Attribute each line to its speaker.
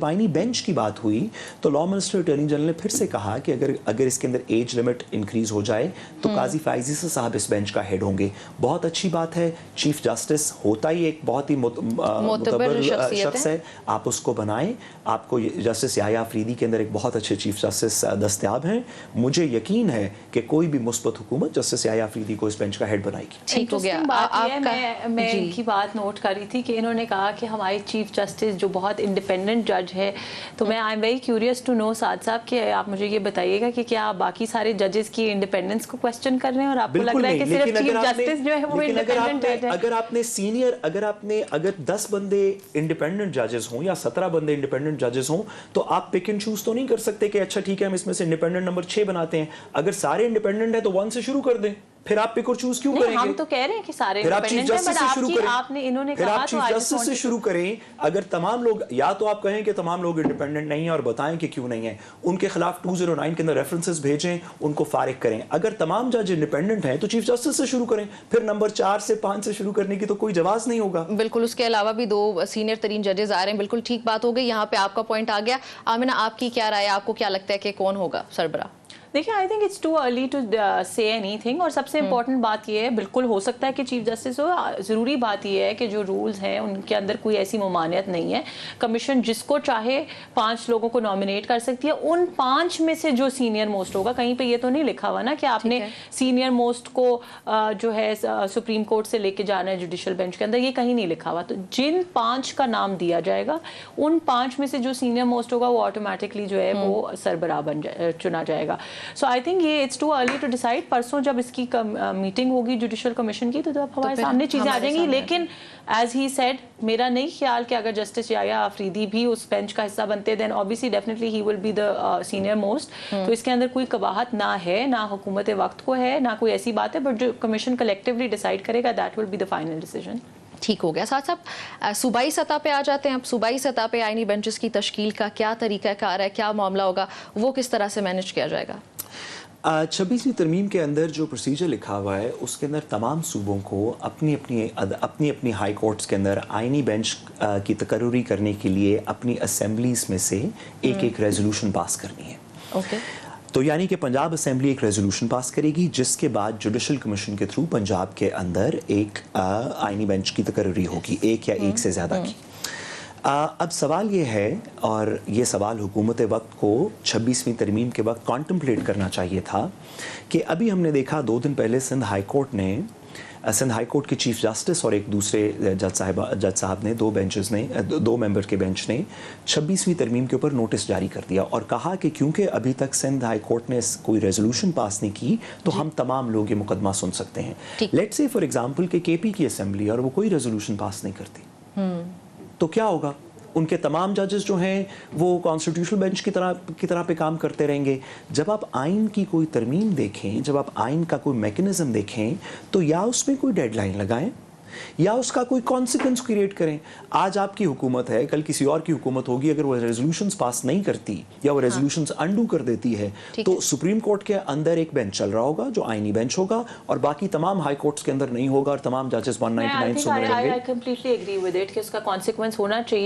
Speaker 1: आईनी बेंच की बात हुई तो लॉ मिनिस्टर अटॉर्नी जनरल ने फिर से कहा कि अगर इसके अंदर एज लिमिट इंक्रीज हो जाए तो काजी फाइजी साहब इस बेंच का हेड होंगे। बहुत अच्छी बात है, चीफ जस्टिस होता ही एक बहुत ही मुतबर शख्स है, आप उसको बनाएं। आपको जस्टिस याह्या अफरीदी के अंदर एक बहुत अच्छे चीफ जस्टिस दस्तयाब हैं। मुझे यकीन है कि कोई भी मुस्बत हुकूमत जस्टिस याह्या अफरीदी को इस बेंच का हेड बनाएगी।
Speaker 2: ठीक हो गया। मैं इनकी बात नोट कर रही थी कि इन्होंने कहा कि हमारे चीफ जस्टिस जो बहुत इंडिपेंडेंट जज है, तो मैं I am very curious to know Saad sahab कि आप मुझे ये बताइएगा कि क्या आप बाकी सारे जजेस की इंडिपेंडेंस को क्वेश्चन कर रहे हैं और आपको लग रहा है कि सिर्फ चीफ जस्टिस जो है वो इंडिपेंडेंट जज है?
Speaker 1: अगर आपने सीनियर अगर 10 बंदे इंडिपेंडेंट जजेस हों या 17 बंदे इंडिपेंडेंट जजेस हों तो आप पिक एंड चूज तो नहीं कर सकते कि अच्छा ठीक है हम इसमें से इंडिपेंडेंट नंबर 6 बनाते हैं। अगर सारे इंडिपेंडेंट है तो 1 से शुरू कर दें, फिर आप पिक और चूज क्यों करेंगे?
Speaker 2: हम तो कह रहे हैं कि सारे इंडिपेंडेंट हैं, बट आपने इन्होंने कहा तो
Speaker 1: चीफ जस्टिस से शुरू करें। अगर तमाम लोग, या तो आप कहें कि तमाम लोग इंडिपेंडेंट नहीं है और बताएं कि क्यों नहीं है, उनके खिलाफ 209 के अंदर रेफरेंसेस भेजें, उनको फारिग करें। अगर तमाम जज इंडिपेंडेंट हैं तो चीफ जस्टिस से शुरू करें, फिर नंबर 4 से 5 से शुरू करने की तो कोई जवाब नहीं होगा।
Speaker 3: बिल्कुल, उसके अलावा भी 2 सीनियर तरीन जजेस आ रहे हैं। बिल्कुल ठीक बात हो गई, यहाँ पे आपका पॉइंट आ गया। आमिना, आपकी क्या राय है? आपको क्या लगता है कि कौन होगा सरबरा?
Speaker 2: देखिए, I think it's too early to say anything. और सबसे इंपॉर्टेंट बात ये है, बिल्कुल हो सकता है कि चीफ जस्टिस हो। ज़रूरी बात ये है कि जो रूल्स हैं उनके अंदर कोई ऐसी ममानियत नहीं है। कमीशन जिसको चाहे 5 लोगों को नॉमिनेट कर सकती है, उन 5 में से जो सीनियर मोस्ट होगा। कहीं पे ये तो नहीं लिखा हुआ ना कि आपने सीनियर मोस्ट को जो है सुप्रीम कोर्ट से लेके जाना है जुडिशल बेंच के अंदर, ये कहीं नहीं लिखा हुआ। तो जिन 5 का नाम दिया जाएगा, उन 5 में से जो सीनियर मोस्ट होगा वो ऑटोमेटिकली जो है वो सरबराह चुना जाएगा। सो आई थिंक ये it's too early to decide. परसों जब इसकी मीटिंग होगी जुडिशल कमीशन की तो जब हमारे सामने चीज़ें आ जाएंगी। लेकिन एज ही सेड, मेरा नहीं ख्याल कि अगर जस्टिस याह्या अफरीदी भी उस बेंच का हिस्सा बनते then obviously definitely he will be the senior most. तो इसके अंदर कोई कबाहत ना है, ना हुकूमत वक्त को है, ना कोई ऐसी बात है, बट जो कमीशन कलेक्टिवली डिसाइड करेगा that will be the final decision.
Speaker 3: ठीक हो गया। साथ साथ सूबाई सतह पे आ जाते हैं। अब सूबाई सतह पे आईनी बेंचेस की तश्कील का क्या तरीक़ाकार है, क्या मामला होगा, वो किस तरह से मैनेज किया जाएगा?
Speaker 1: 26वीं तरमीम के अंदर जो प्रोसीजर लिखा हुआ है उसके अंदर तमाम सूबों को अपनी अपनी हाई कोर्ट्स के अंदर आईनी बेंच की तकर्री करने के लिए अपनी असेंबलीज में से एक रेजोल्यूशन पास करनी है।
Speaker 3: ओके।
Speaker 1: तो यानी कि पंजाब असेंबली एक रेजोल्यूशन पास करेगी जिसके बाद जुडिशल कमीशन के थ्रू पंजाब के अंदर एक आईनी बेंच की तकर्री होगी, एक या एक से ज़्यादा की। अब सवाल ये है, और ये सवाल हुकूमत वक्त को 26वीं तरमीम के वक्त कॉन्टम्पलेट करना चाहिए था, कि अभी हमने देखा 2 दिन पहले सिंध हाई कोर्ट के चीफ जस्टिस और एक दूसरे जज साहब ने 2 मेंबर के बेंच ने 26वीं तरमीम के ऊपर नोटिस जारी कर दिया और कहा कि क्योंकि अभी तक सिंध हाई कोर्ट ने कोई रेजोल्यूशन पास नहीं की तो हम तमाम लोग ये मुकदमा सुन सकते हैं। लेट्स से फॉर एग्जांपल कि केपी की असेंबली और वो कोई रेजोल्यूशन पास नहीं करती, तो क्या होगा? उनके तमाम जजेस जो हैं वो कॉन्स्टिट्यूशनल बेंच की तरह पे काम करते रहेंगे। जब आप आइन की कोई तरमीम देखें, जब आप आइन का कोई मैकेनिज्म देखें, तो या उसमें कोई डेडलाइन लगाएं या उसका कोई कॉन्सिक्वेंस क्रिएट करें। आज आपकी हुकूमत है, कल किसी और की हुकूमत होगी, अगर वो रेजोल्यूशंस पास नहीं करती या वो रेजोल्यूशंस अंडू कर देती है तो सुप्रीम कोर्ट के अंदर एक बेंच चल रहा होगा जो आईनी बेंच होगा और बाकी तमाम हाई कोर्ट्स के अंदर नहीं होगा और तमाम जजेस 199 सुन रहे होंगे।
Speaker 2: I completely agree with it कि उसका कॉन्सिक्वेंस होना चाहिए।